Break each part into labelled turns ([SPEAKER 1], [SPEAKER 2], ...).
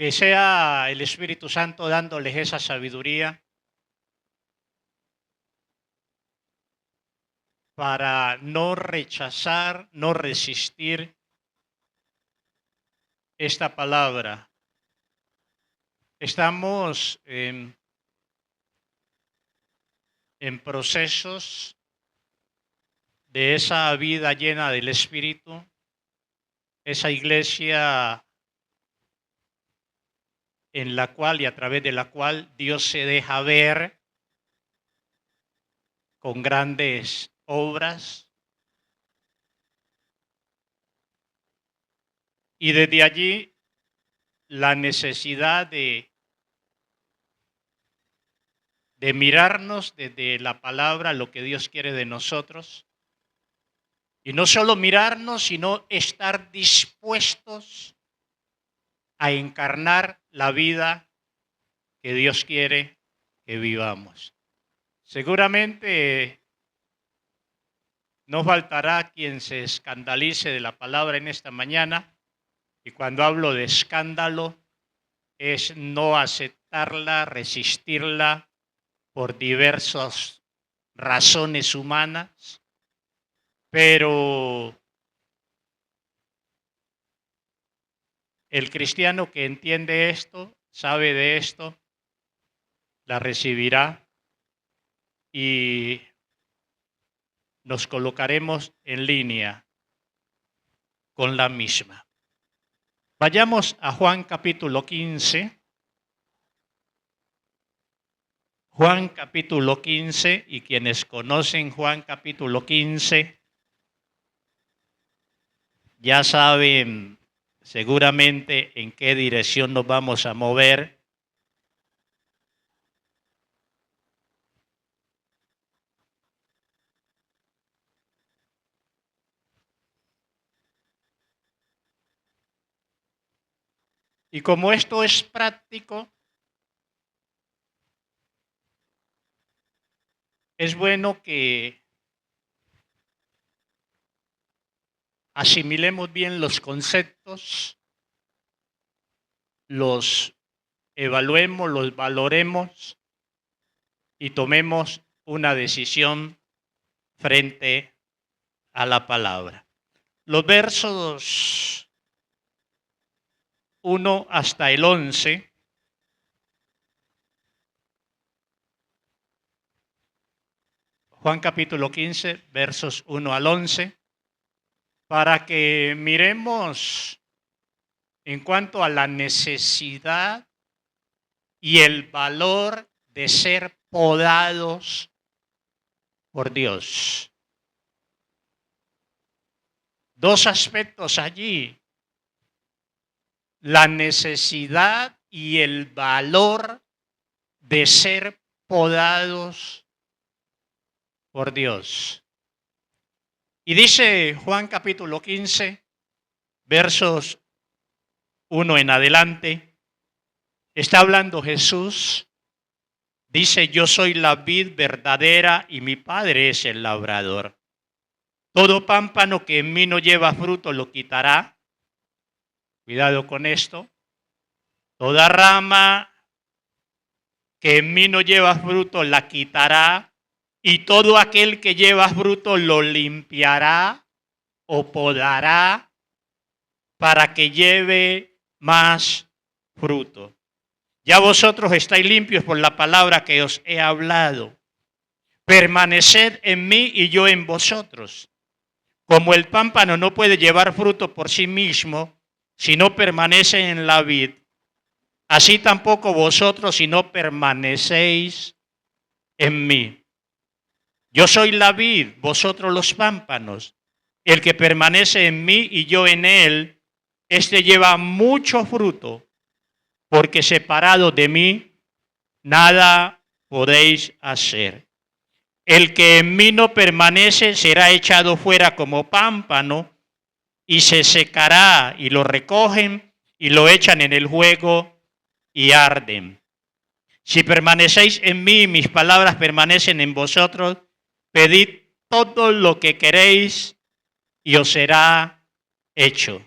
[SPEAKER 1] Que sea el Espíritu Santo dándoles esa sabiduría para no rechazar, no resistir esta palabra. Estamos en procesos de esa vida llena del Espíritu, esa iglesia en la cual y a través de la cual Dios se deja ver con grandes obras. Y desde allí la necesidad de mirarnos desde la palabra, lo que Dios quiere de nosotros. Y no solo mirarnos, sino estar dispuestos a encarnar la vida que Dios quiere que vivamos. Seguramente no faltará quien se escandalice de la palabra en esta mañana, y cuando hablo de escándalo es no aceptarla, resistirla por diversas razones humanas, pero el cristiano que entiende esto, sabe de esto, la recibirá y nos colocaremos en línea con la misma. Vayamos a Juan capítulo 15. Juan capítulo 15, y quienes conocen Juan capítulo 15 ya saben seguramente en qué dirección nos vamos a mover. Y como esto es práctico, es bueno que asimilemos bien los conceptos, los evaluemos, los valoremos y tomemos una decisión frente a la palabra. Los versos 1 hasta el 11 Juan capítulo 15, versos 1 al 11, para que miremos en cuanto a la necesidad y el valor de ser podados por Dios. Dos aspectos allí: la necesidad y el valor de ser podados por Dios. Y dice Juan capítulo 15, versos 1 en adelante, está hablando Jesús, dice: yo soy la vid verdadera y mi Padre es el labrador. Todo pámpano que en mí no lleva fruto lo quitará. Cuidado con esto. Toda rama que en mí no lleva fruto la quitará, y todo aquel que lleva fruto lo limpiará o podará para que lleve más fruto. Ya vosotros estáis limpios por la palabra que os he hablado. Permaneced en mí y yo en vosotros. Como el pámpano no puede llevar fruto por sí mismo si no permanece en la vid, así tampoco vosotros si no permanecéis en mí. Yo soy la vid, vosotros los pámpanos. El que permanece en mí y yo en él, este lleva mucho fruto, porque separado de mí, nada podéis hacer. El que en mí no permanece será echado fuera como pámpano y se secará, y lo recogen y lo echan en el fuego y arden. Si permanecéis en mí y mis palabras permanecen en vosotros, pedid todo lo que queréis y os será hecho.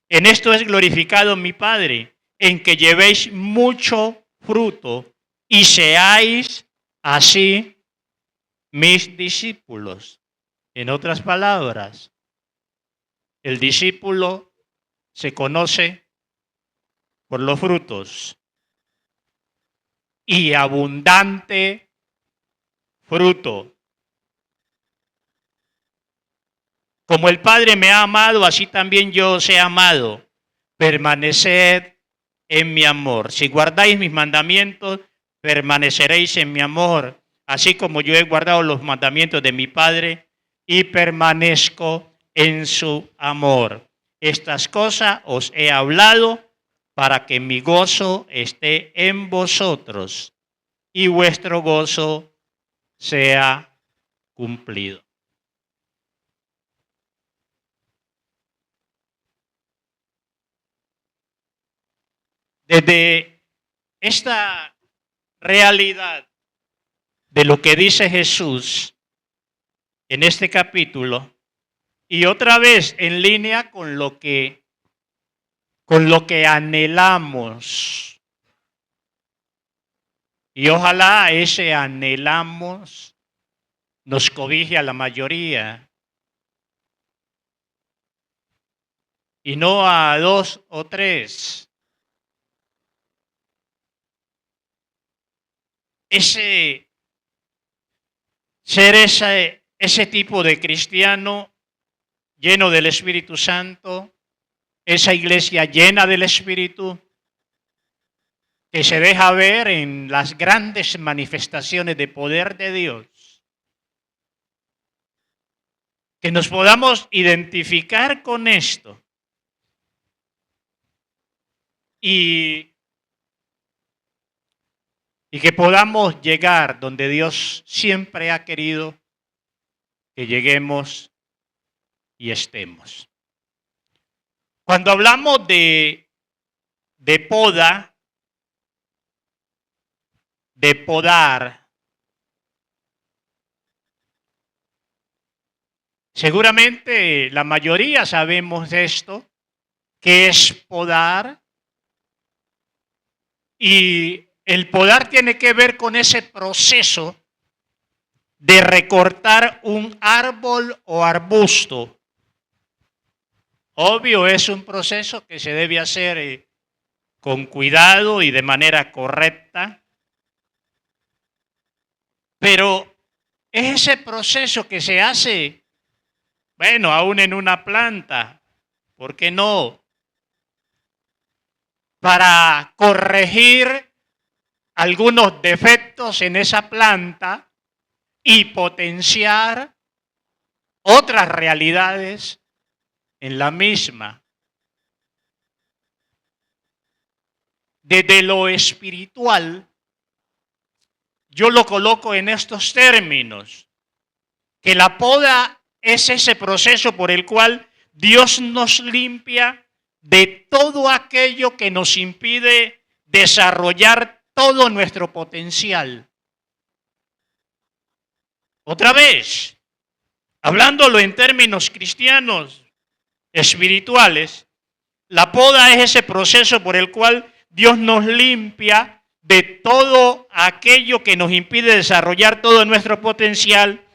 [SPEAKER 1] En esto es glorificado mi Padre, en que llevéis mucho fruto y seáis así mis discípulos. En otras palabras, el discípulo se conoce por los frutos y abundante fruto. Como el Padre me ha amado, así también yo os he amado. Permaneced en mi amor. Si guardáis mis mandamientos, permaneceréis en mi amor, así como yo he guardado los mandamientos de mi Padre y permanezco en su amor. Estas cosas os he hablado para que mi gozo esté en vosotros y vuestro gozo sea cumplido. Desde esta realidad de lo que dice Jesús en este capítulo, y otra vez en línea con lo que anhelamos, y ojalá ese anhelamos nos cobije a la mayoría, y no a 2 o 3. Ser ese tipo de cristiano lleno del Espíritu Santo, esa iglesia llena del Espíritu, que se deja ver en las grandes manifestaciones de poder de Dios. Que nos podamos identificar con esto. Y que podamos llegar donde Dios siempre ha querido que lleguemos y estemos. Cuando hablamos de poda, de podar, seguramente la mayoría sabemos de esto, que es podar, y el podar tiene que ver con ese proceso de recortar un árbol o arbusto. Obvio, es un proceso que se debe hacer con cuidado y de manera correcta, pero es ese proceso que se hace, bueno, aún en una planta, ¿por qué no? Para corregir algunos defectos en esa planta y potenciar otras realidades en la misma. Desde lo espiritual, yo lo coloco en estos términos, que la poda es ese proceso por el cual Dios nos limpia de todo aquello que nos impide desarrollar todo nuestro potencial. Otra vez, hablándolo en términos cristianos, espirituales, la poda es ese proceso por el cual Dios nos limpia de todo aquello que nos impide desarrollar todo nuestro potencial,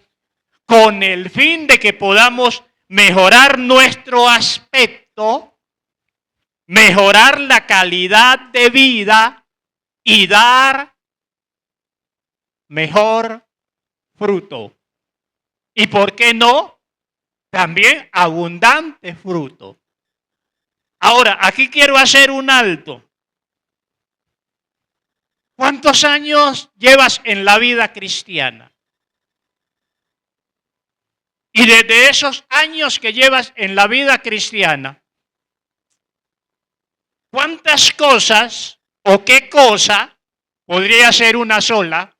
[SPEAKER 1] con el fin de que podamos mejorar nuestro aspecto, mejorar la calidad de vida y dar mejor fruto. ¿Y por qué no? También abundante fruto. Ahora, aquí quiero hacer un alto. ¿Cuántos años llevas en la vida cristiana? Y desde esos años que llevas en la vida cristiana, ¿cuántas cosas o qué cosa, podría ser una sola,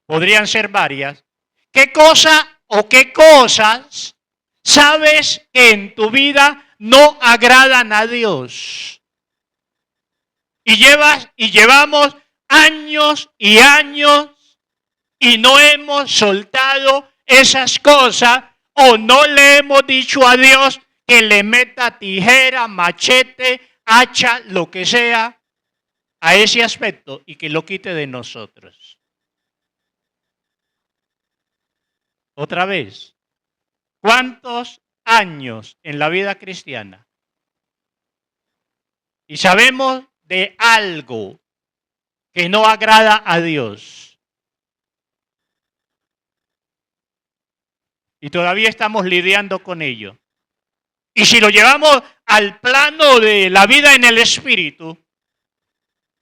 [SPEAKER 1] podrían ser varias, qué cosa o qué cosas sabes que en tu vida no agradan a Dios? Y llevamos años y años y no hemos soltado esas cosas, o no le hemos dicho a Dios que le meta tijera, machete, hacha, lo que sea, a ese aspecto y que lo quite de nosotros. Otra vez, ¿cuántos años en la vida cristiana? Y sabemos de algo que no agrada a Dios. Y todavía estamos lidiando con ello. Y si lo llevamos al plano de la vida en el Espíritu,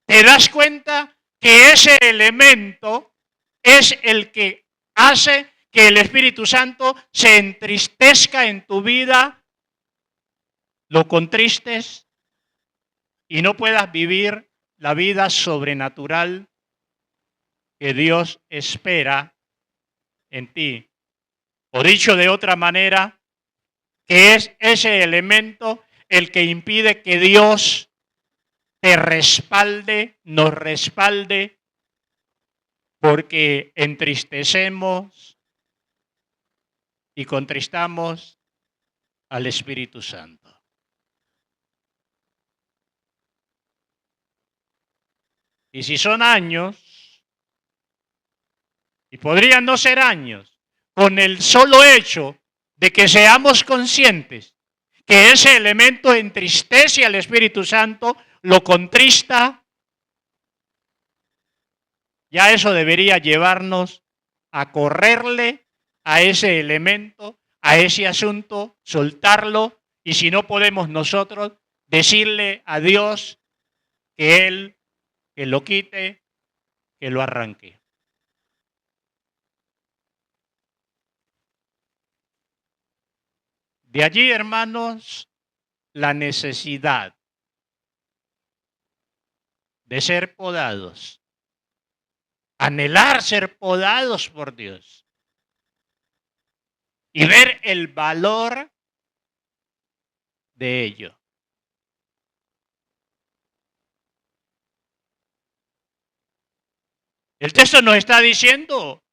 [SPEAKER 1] te das cuenta que ese elemento es el que hace que el Espíritu Santo se entristezca en tu vida, lo contristes y no puedas vivir la vida sobrenatural que Dios espera en ti. O dicho de otra manera, que es ese elemento el que impide que Dios te respalde, nos respalde, porque entristecemos y contristamos al Espíritu Santo. Y si son años, y podrían no ser años, con el solo hecho de que seamos conscientes que ese elemento entristece al Espíritu Santo, lo contrista, ya eso debería llevarnos a correrle a ese elemento, a ese asunto, soltarlo, y si no podemos nosotros, decirle a Dios que Él que lo quite, que lo arranque. De allí, hermanos, la necesidad de ser podados, anhelar ser podados por Dios y ver el valor de ello. El texto nos está diciendo,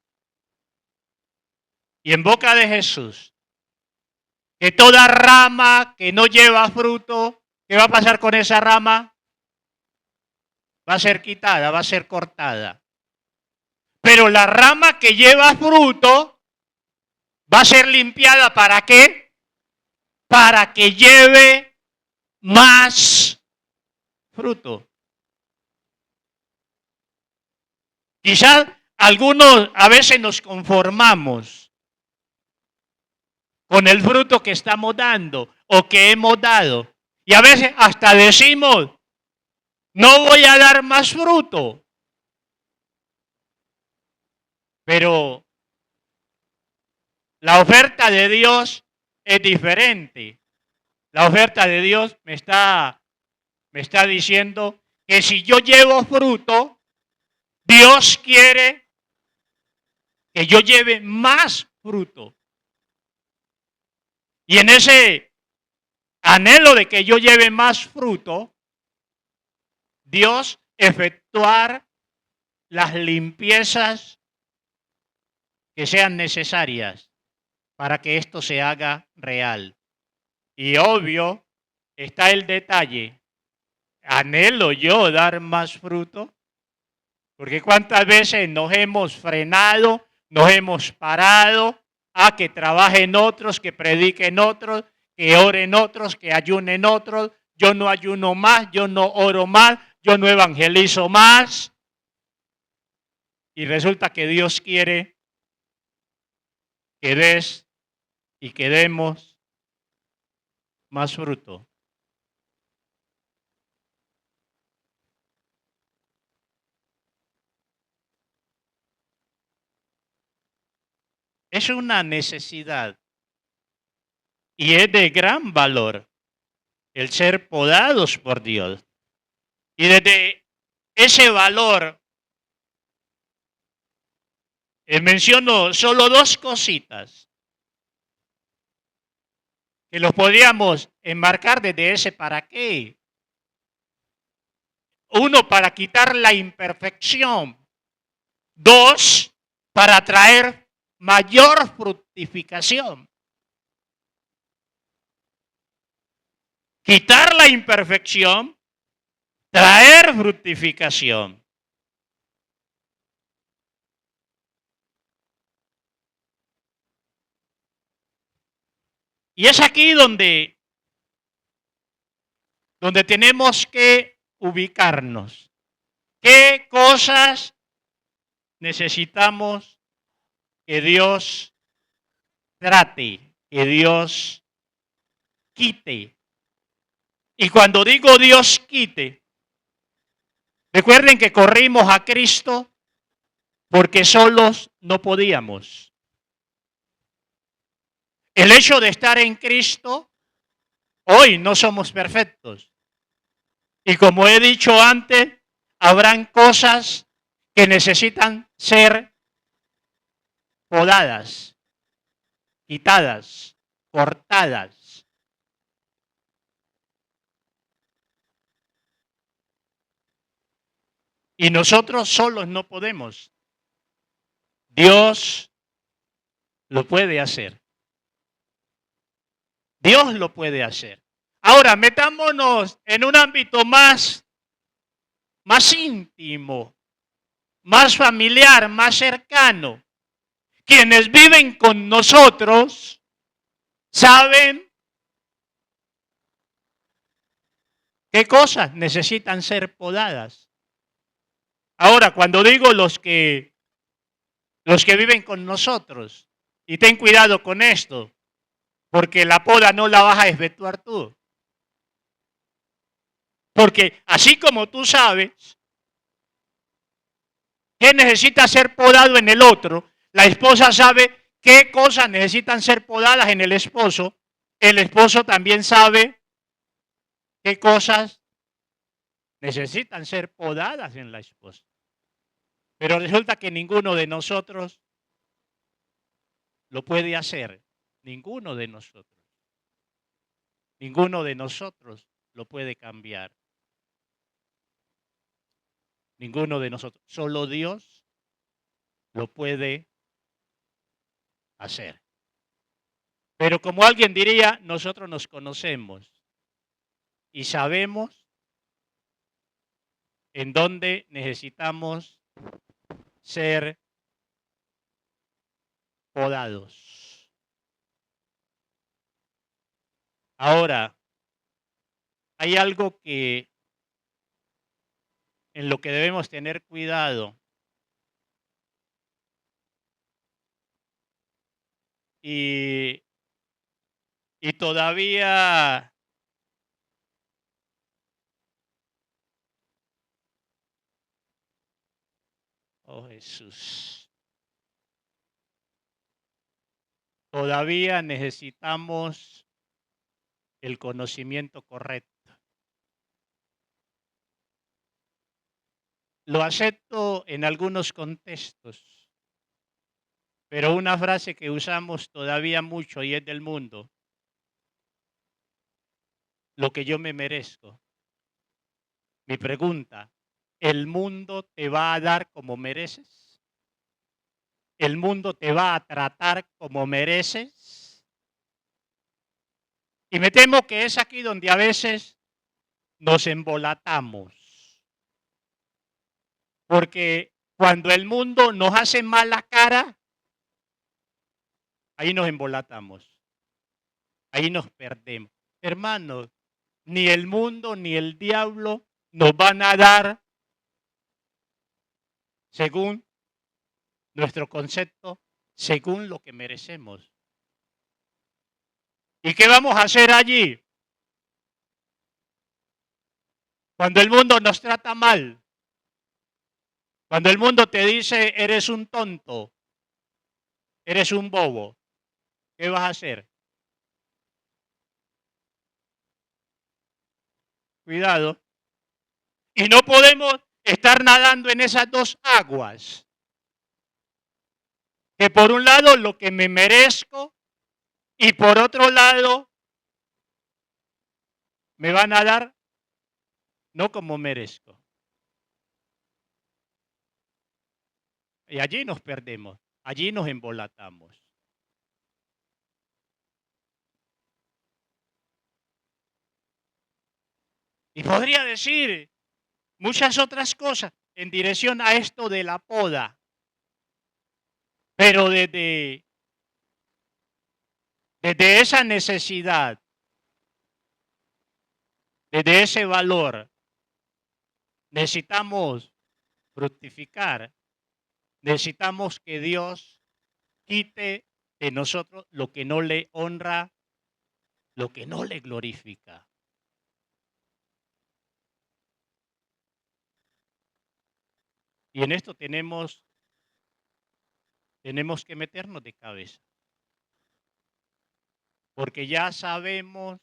[SPEAKER 1] y en boca de Jesús, que toda rama que no lleva fruto, ¿qué va a pasar con esa rama? Va a ser quitada, va a ser cortada. Pero la rama que lleva fruto va a ser limpiada, ¿para qué? Para que lleve más fruto. Quizás algunos a veces nos conformamos con el fruto que estamos dando o que hemos dado. Y a veces hasta decimos, no voy a dar más fruto. Pero la oferta de Dios es diferente. La oferta de Dios me está diciendo que si yo llevo fruto, Dios quiere que yo lleve más fruto. Y en ese anhelo de que yo lleve más fruto, Dios efectuar las limpiezas que sean necesarias para que esto se haga real. Y obvio está el detalle. ¿Anhelo yo dar más fruto? Porque cuántas veces nos hemos frenado, nos hemos parado a que trabajen otros, que prediquen otros, que oren otros, que ayunen otros. Yo no ayuno más, yo no oro más, yo no evangelizo más. Y resulta que Dios quiere que des y que demos más fruto. Es una necesidad y es de gran valor el ser podados por Dios. Y desde ese valor menciono solo dos cositas que los podríamos enmarcar desde ese para qué. Uno, para quitar la imperfección. Dos, para traer mayor fructificación. Quitar la imperfección traer fructificación. Y es aquí donde tenemos que ubicarnos. ¿Qué cosas necesitamos que Dios trate, que Dios quite? Y cuando digo Dios quite, recuerden que corrimos a Cristo porque solos no podíamos. El hecho de estar en Cristo, hoy no somos perfectos. Y como he dicho antes, habrán cosas que necesitan ser podadas, quitadas, cortadas. Y nosotros solos no podemos. Dios lo puede hacer. Dios lo puede hacer. Ahora, metámonos en un ámbito más íntimo, más familiar, más cercano. Quienes viven con nosotros saben qué cosas necesitan ser podadas. Ahora, cuando digo los que viven con nosotros, y ten cuidado con esto, porque la poda no la vas a efectuar tú. Porque así como tú sabes qué necesita ser podado en el otro, la esposa sabe qué cosas necesitan ser podadas en el esposo también sabe qué cosas necesitan ser podadas en la esposa. Pero resulta que ninguno de nosotros lo puede hacer. Ninguno de nosotros. Ninguno de nosotros lo puede cambiar. Ninguno de nosotros. Solo Dios lo puede hacer. Pero como alguien diría, nosotros nos conocemos y sabemos en dónde necesitamos ser podados. Ahora, hay algo en lo que debemos tener cuidado. Y todavía oh Jesús, todavía necesitamos el conocimiento correcto. Lo acepto en algunos contextos, pero una frase que usamos todavía mucho y es del mundo, lo que yo me merezco. Mi pregunta, ¿el mundo te va a dar como mereces? ¿El mundo te va a tratar como mereces? Y me temo que es aquí donde a veces nos embolatamos. Porque cuando el mundo nos hace mala cara, ahí nos embolatamos. Ahí nos perdemos. Hermanos, ni el mundo ni el diablo nos van a dar, según nuestro concepto, según lo que merecemos. ¿Y qué vamos a hacer allí? Cuando el mundo nos trata mal, cuando el mundo te dice eres un tonto, eres un bobo, ¿qué vas a hacer? Cuidado. Y no podemos estar nadando en esas dos aguas. Que por un lado lo que me merezco y por otro lado me van a dar no como merezco. Y allí nos perdemos, allí nos embolatamos. Y podría decir, muchas otras cosas en dirección a esto de la poda. Pero desde esa necesidad, desde ese valor, necesitamos fructificar, necesitamos que Dios quite de nosotros lo que no le honra, lo que no le glorifica. Y en esto tenemos que meternos de cabeza, porque ya sabemos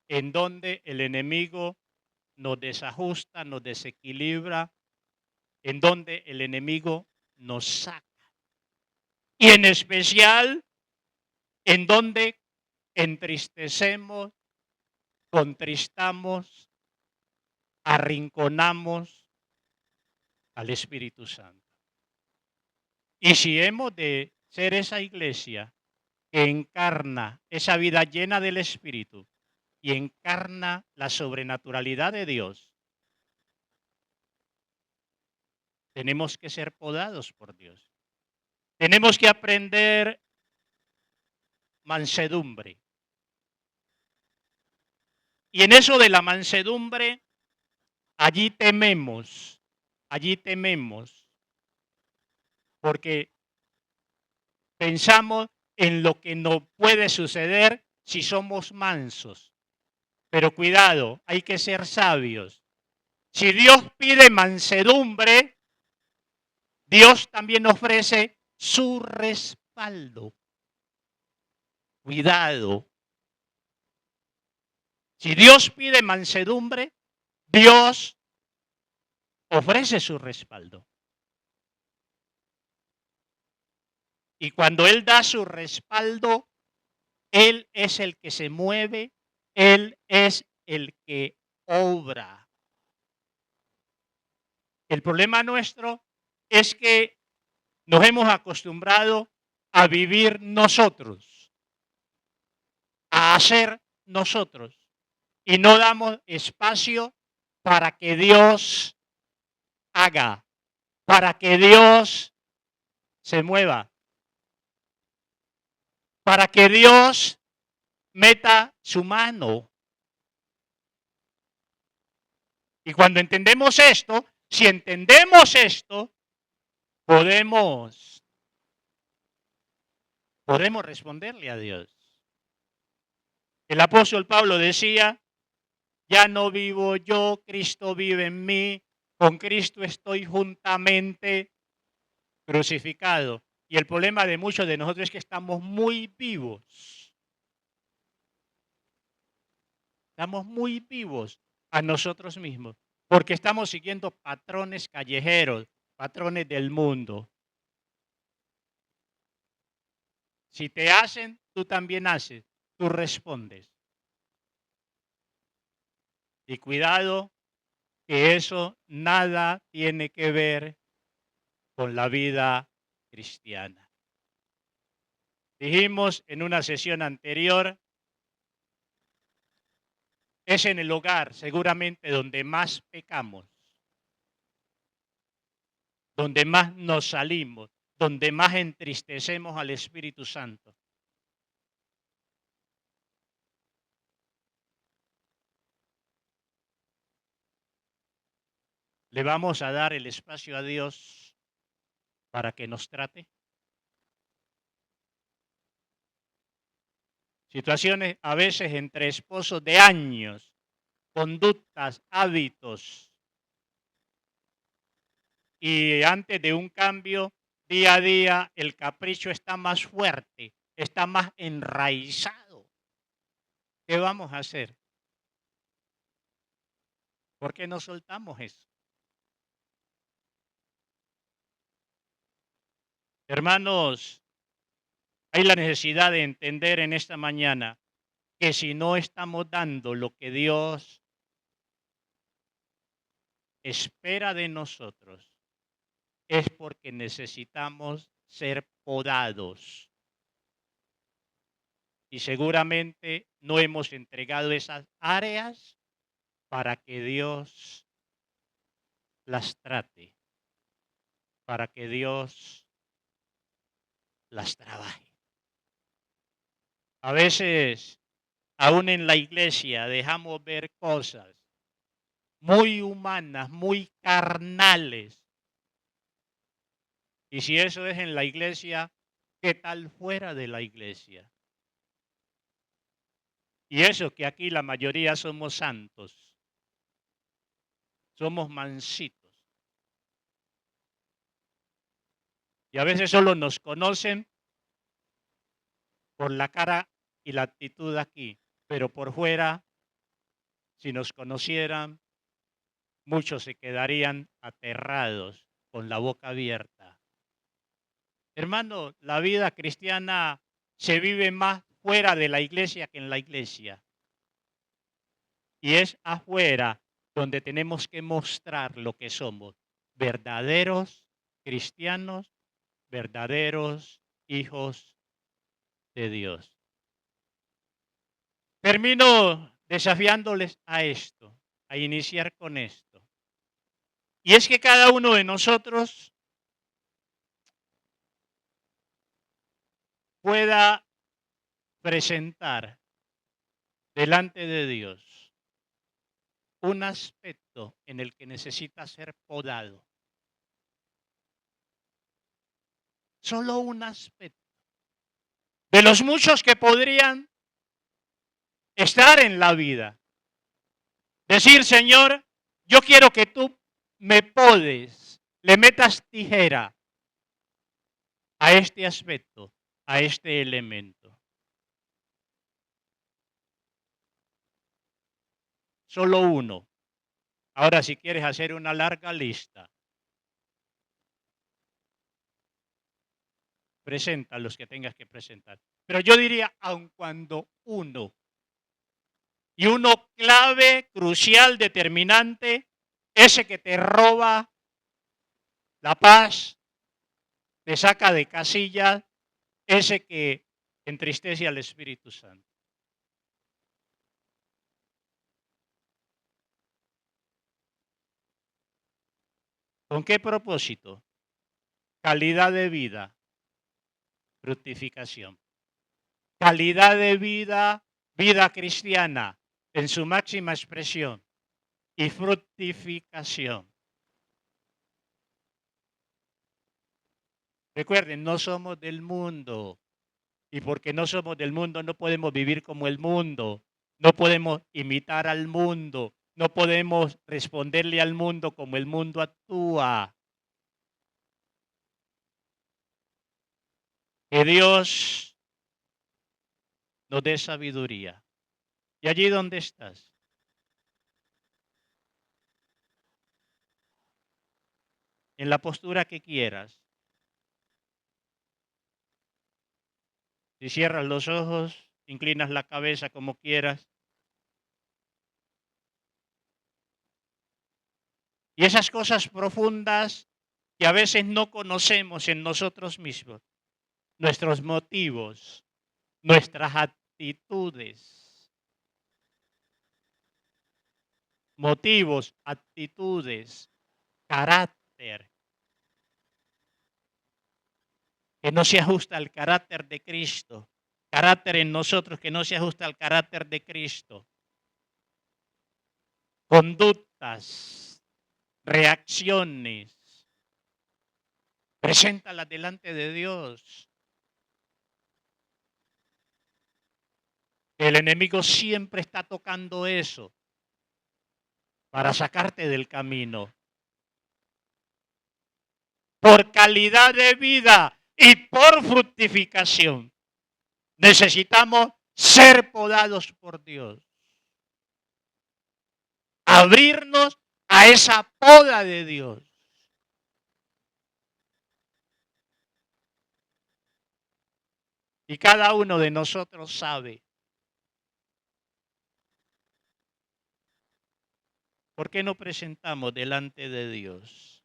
[SPEAKER 1] en dónde el enemigo nos desajusta, nos desequilibra, en donde el enemigo nos saca. Y en especial en donde entristecemos, contristamos, arrinconamos al Espíritu Santo. Y si hemos de ser esa iglesia que encarna esa vida llena del Espíritu y encarna la sobrenaturalidad de Dios, tenemos que ser podados por Dios. Tenemos que aprender mansedumbre. Y en eso de la mansedumbre, allí tememos, porque pensamos en lo que nos puede suceder si somos mansos. Pero cuidado, hay que ser sabios. Si Dios pide mansedumbre, Dios también ofrece su respaldo. Cuidado. Si Dios pide mansedumbre, Dios ofrece su respaldo. Y cuando Él da su respaldo, Él es el que se mueve, Él es el que obra. El problema nuestro es que nos hemos acostumbrado a vivir nosotros, a hacer nosotros, y no damos espacio para que Dios haga, para que Dios se mueva, para que Dios meta su mano. Y cuando entendemos esto, si entendemos esto, podemos responderle a Dios. El apóstol Pablo decía, ya no vivo yo, Cristo vive en mí, con Cristo estoy juntamente crucificado. Y el problema de muchos de nosotros es que estamos muy vivos. Estamos muy vivos a nosotros mismos, porque estamos siguiendo patrones callejeros, patrones del mundo. Si te hacen, tú también haces, tú respondes. Y cuidado, que eso nada tiene que ver con la vida cristiana. Dijimos en una sesión anterior, es en el hogar seguramente donde más pecamos, donde más nos salimos, donde más entristecemos al Espíritu Santo. ¿Le vamos a dar el espacio a Dios para que nos trate? Situaciones a veces entre esposos de años, conductas, hábitos, y antes de un cambio, día a día, el capricho está más fuerte, está más enraizado. ¿Qué vamos a hacer? ¿Por qué no soltamos eso? Hermanos, hay la necesidad de entender en esta mañana que si no estamos dando lo que Dios espera de nosotros, es porque necesitamos ser podados. Y seguramente no hemos entregado esas áreas para que Dios las trate para que Dios las trabaje. A veces, aún en la iglesia, dejamos ver cosas muy humanas, muy carnales. Y si eso es en la iglesia, ¿qué tal fuera de la iglesia? Y eso que aquí la mayoría somos santos, somos mansitos. Y a veces solo nos conocen por la cara y la actitud aquí, pero por fuera, si nos conocieran, muchos se quedarían aterrados con la boca abierta. Hermano, la vida cristiana se vive más fuera de la iglesia que en la iglesia. Y es afuera donde tenemos que mostrar lo que somos, verdaderos cristianos, verdaderos hijos de Dios. Termino desafiándoles a esto, a iniciar con esto. Y es que cada uno de nosotros pueda presentar delante de Dios un aspecto en el que necesita ser podado. Solo un aspecto. De los muchos que podrían estar en la vida. Decir, Señor, yo quiero que tú me podes, le metas tijera a este aspecto, a este elemento. Solo uno. Ahora, si quieres hacer una larga lista, presenta los que tengas que presentar. Pero yo diría, aun cuando uno, y uno clave, crucial, determinante, ese que te roba la paz, te saca de casillas, ese que entristece al Espíritu Santo. ¿Con qué propósito? Calidad de vida, fructificación. Calidad de vida, vida cristiana en su máxima expresión y fructificación. Recuerden, no somos del mundo y porque no somos del mundo no podemos vivir como el mundo, no podemos imitar al mundo, no podemos responderle al mundo como el mundo actúa. Que Dios nos dé sabiduría. Y allí donde estás, en la postura que quieras, si cierras los ojos, inclinas la cabeza como quieras, y esas cosas profundas que a veces no conocemos en nosotros mismos, nuestros motivos, nuestras actitudes, motivos, actitudes, carácter, que no se ajusta al carácter de Cristo, carácter en nosotros que no se ajusta al carácter de Cristo, conductas, reacciones, preséntalas delante de Dios. El enemigo siempre está tocando eso para sacarte del camino. Por calidad de vida y por fructificación. Necesitamos ser podados por Dios. Abrirnos a esa poda de Dios. Y cada uno de nosotros sabe. ¿Por qué no presentamos delante de Dios?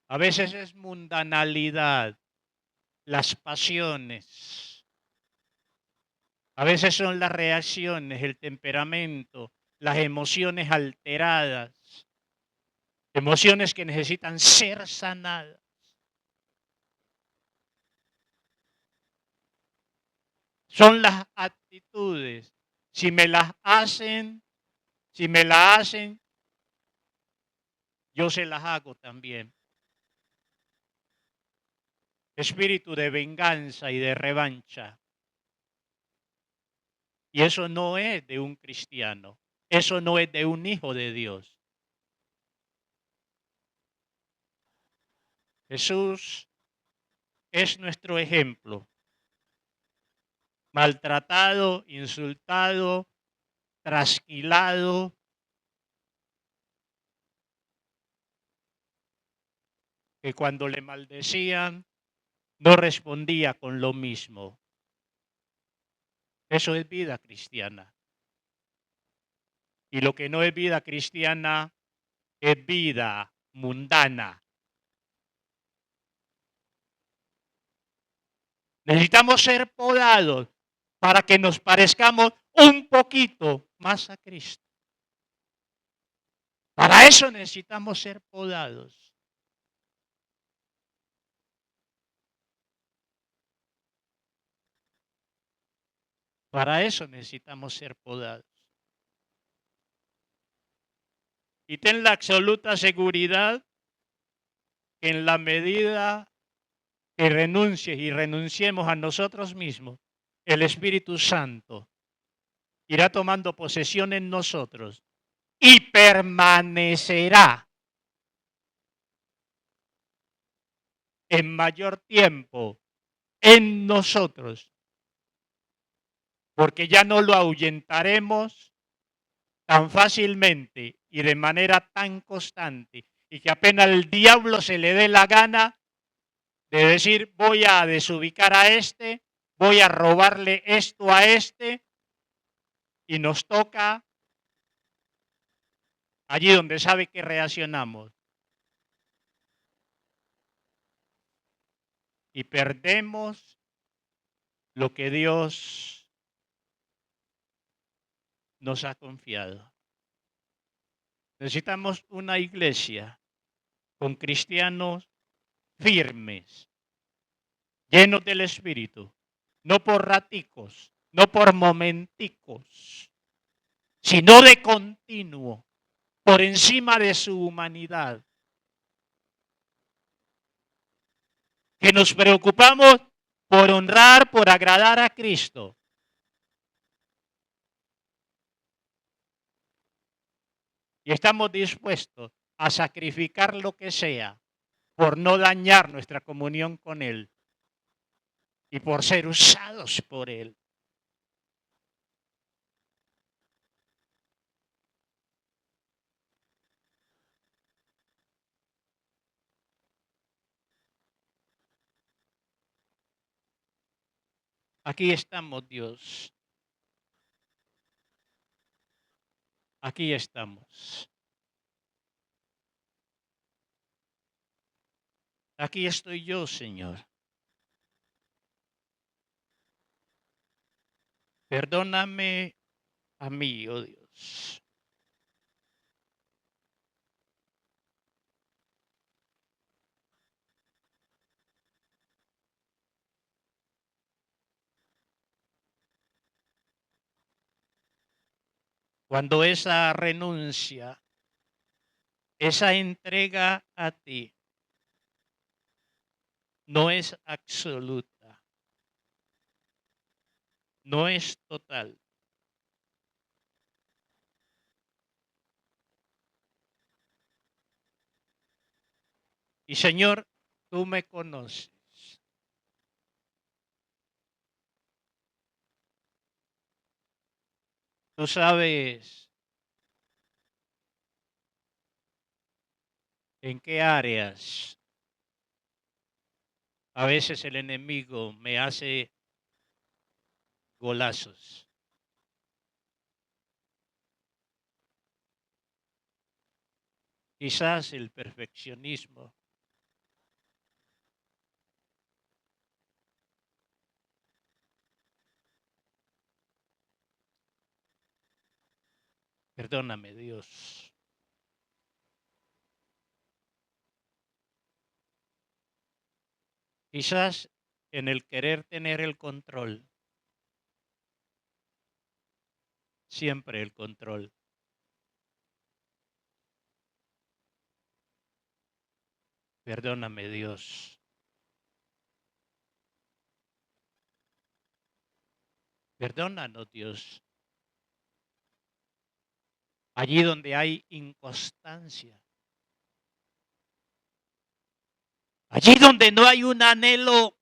[SPEAKER 1] A veces es mundanalidad, las pasiones, A veces son las reacciones, el temperamento, las emociones alteradas, emociones que necesitan ser sanadas. Son las actitudes. Si me las hacen, si me las hacen, yo se las hago también. Espíritu de venganza y de revancha. Y eso no es de un cristiano. Eso no es de un hijo de Dios. Jesús es nuestro ejemplo. Maltratado, insultado, trasquilado, que cuando le maldecían no respondía con lo mismo. Eso es vida cristiana. Y lo que no es vida cristiana es vida mundana. Necesitamos ser podados para que nos parezcamos un poquito más a Cristo. Para eso necesitamos ser podados. Para eso necesitamos ser podados. Y ten la absoluta seguridad que en la medida que renuncies y renunciemos a nosotros mismos, el Espíritu Santo irá tomando posesión en nosotros y permanecerá en mayor tiempo en nosotros, porque ya no lo ahuyentaremos tan fácilmente y de manera tan constante, y que apenas el diablo se le dé la gana de decir voy a desubicar a este, voy a robarle esto a este, y nos toca allí donde sabe que reaccionamos. Y perdemos lo que Dios nos ha confiado. Necesitamos una iglesia con cristianos firmes, llenos del Espíritu, no por raticos, no por momenticos, sino de continuo, por encima de su humanidad. Que nos preocupamos por honrar, por agradar a Cristo. Y estamos dispuestos a sacrificar lo que sea por no dañar nuestra comunión con Él y por ser usados por Él. Aquí estamos, Dios. Aquí estamos. Aquí estoy yo, Señor. Perdóname a mí, oh Dios. Cuando esa renuncia, esa entrega a ti, no es absoluta, no es total. Y Señor, tú me conoces. Tú sabes en qué áreas a veces el enemigo me hace golazos. Quizás el perfeccionismo, Perdóname, Dios. Quizás en el querer tener el control, siempre el control. Perdóname, Dios. Perdónanos, Dios. Allí donde hay inconstancia. Allí donde no hay un anhelo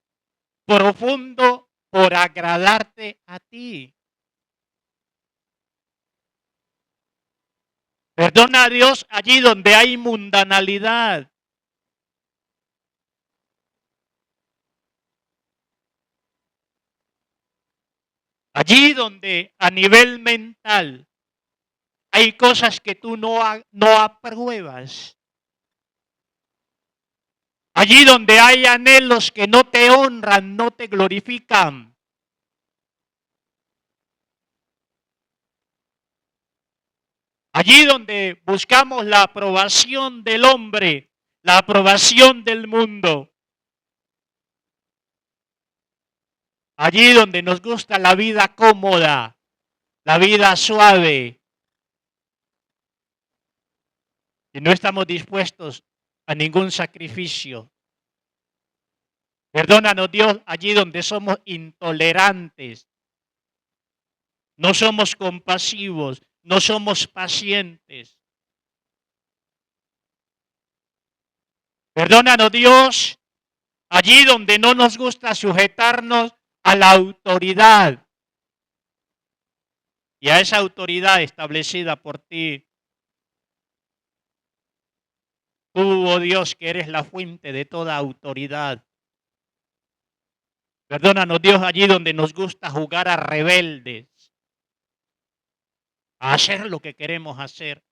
[SPEAKER 1] profundo por agradarte a ti. Perdona a Dios allí donde hay mundanalidad. Allí donde a nivel mental hay cosas que tú no apruebas. Allí donde hay anhelos que no te honran, no te glorifican. Allí donde buscamos la aprobación del hombre, la aprobación del mundo. Allí donde nos gusta la vida cómoda, la vida suave. Y no estamos dispuestos a ningún sacrificio. Perdónanos, Dios, allí donde somos intolerantes. No somos compasivos, no somos pacientes. Perdónanos, Dios, allí donde no nos gusta sujetarnos a la autoridad y a esa autoridad establecida por ti. Tú, oh Dios, que eres la fuente de toda autoridad. Perdónanos, Dios, allí donde nos gusta jugar a rebeldes, a hacer lo que queremos hacer.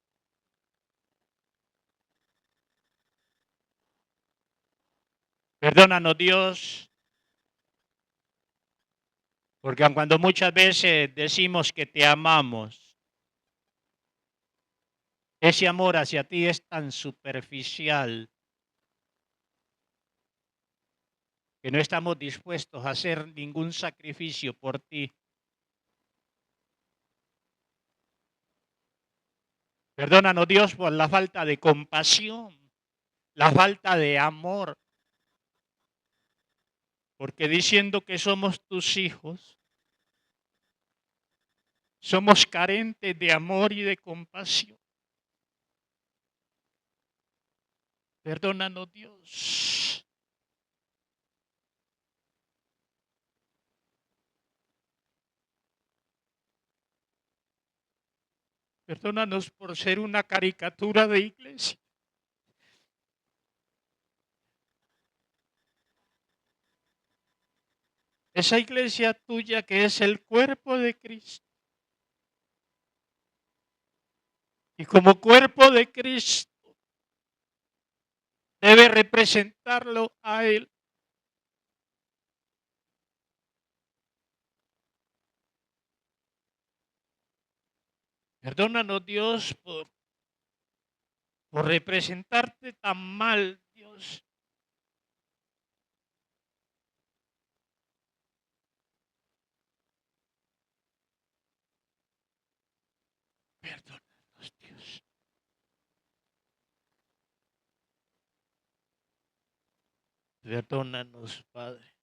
[SPEAKER 1] Perdónanos, Dios, porque aun cuando muchas veces decimos que te amamos, ese amor hacia ti es tan superficial que no estamos dispuestos a hacer ningún sacrificio por ti. Perdónanos, Dios, por la falta de compasión, la falta de amor, porque diciendo que somos tus hijos, somos carentes de amor y de compasión. Perdónanos, Dios. Perdónanos por ser una caricatura de iglesia. Esa iglesia tuya que es el cuerpo de Cristo. Y como cuerpo de Cristo debe representarlo a Él. Perdónanos, Dios, por representarte tan mal, Dios. Perdónanos, Dios. Perdónanos, Padre.